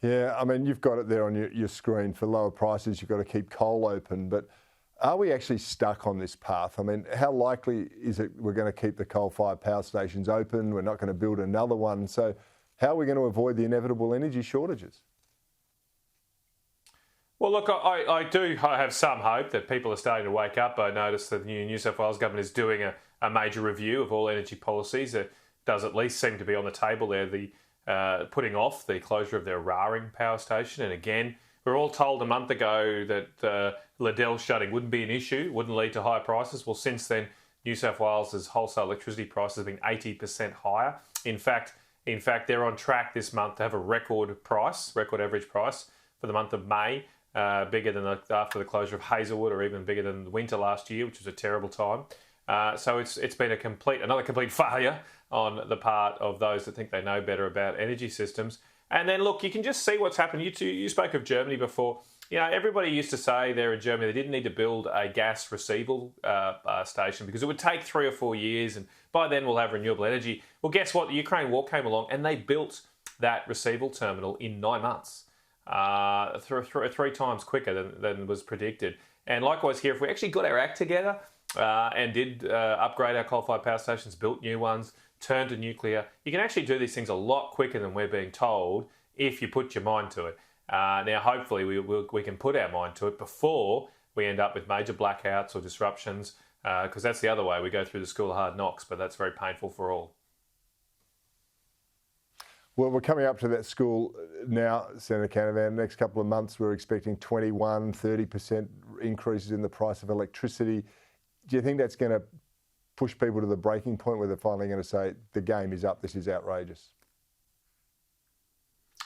Yeah, I mean, you've got it there on your screen. For lower prices, you've got to keep coal open. But are we actually stuck on this path? I mean, how likely is it we're going to keep the coal-fired power stations open? We're not going to build another one. So how are we going to avoid the inevitable energy shortages? Well, look, I have some hope that people are starting to wake up. I noticed that the New South Wales government is doing a major review of all energy policies. It does at least seem to be on the table there, putting off the closure of their Raring power station. And again, we were all told a month ago that Liddell shutting wouldn't be an issue, wouldn't lead to higher prices. Well, since then, New South Wales' wholesale electricity prices have been 80% higher. In fact, they're on track this month to have a record average price for the month of May, bigger than after the closure of Hazelwood, or even bigger than the winter last year, which was a terrible time. So it's been another complete failure on the part of those that think they know better about energy systems. And then look, you can just see what's happened. You spoke of Germany before. You know, everybody used to say there in Germany they didn't need to build a gas receival station because it would take 3 or 4 years, and by then we'll have renewable energy. Well, guess what? The Ukraine war came along and they built that receival terminal in 9 months, three times quicker than was predicted. And likewise here, if we actually got our act together and did upgrade our coal-fired power stations, built new ones, turned to nuclear, you can actually do these things a lot quicker than we're being told if you put your mind to it. Now, hopefully, we can put our mind to it before we end up with major blackouts or disruptions, because that's the other way. We go through the school of hard knocks, but that's very painful for all. Well, we're coming up to that school now, Senator Canavan. Next couple of months, we're expecting 30% increases in the price of electricity. Do you think that's going to push people to the breaking point where they're finally going to say, the game is up, this is outrageous?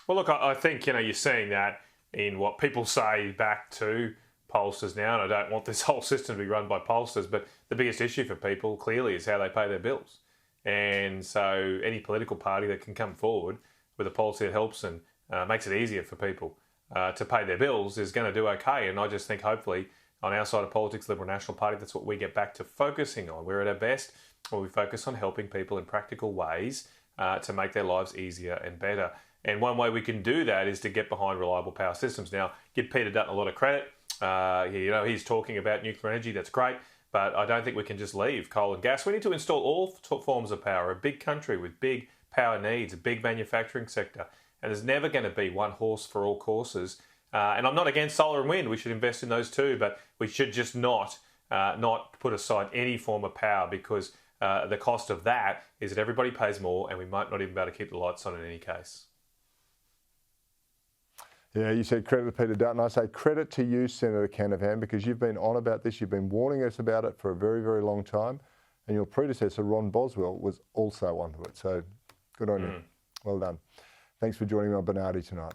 Well, look, I think, you're seeing that in what people say back to pollsters now, and I don't want this whole system to be run by pollsters, but the biggest issue for people clearly is how they pay their bills. And so any political party that can come forward with a policy that helps and makes it easier for people to pay their bills is going to do okay. And I just think hopefully on our side of politics, Liberal National Party, that's what we get back to focusing on. We're at our best when we focus on helping people in practical ways to make their lives easier and better. And one way we can do that is to get behind reliable power systems. Now, give Peter Dutton a lot of credit. He's talking about nuclear energy. That's great. But I don't think we can just leave coal and gas. We need to install all forms of power. A big country with big power needs, a big manufacturing sector. And there's never going to be one horse for all courses. And I'm not against solar and wind. We should invest in those too. But we should just not put aside any form of power, because the cost of that is that everybody pays more and we might not even be able to keep the lights on in any case. Yeah, you said credit to Peter Dutton. I say credit to you, Senator Canavan, because you've been on about this. You've been warning us about it for a very, very long time. And your predecessor, Ron Boswell, was also onto it. So good on you. Well done. Thanks for joining me on Bernardi tonight.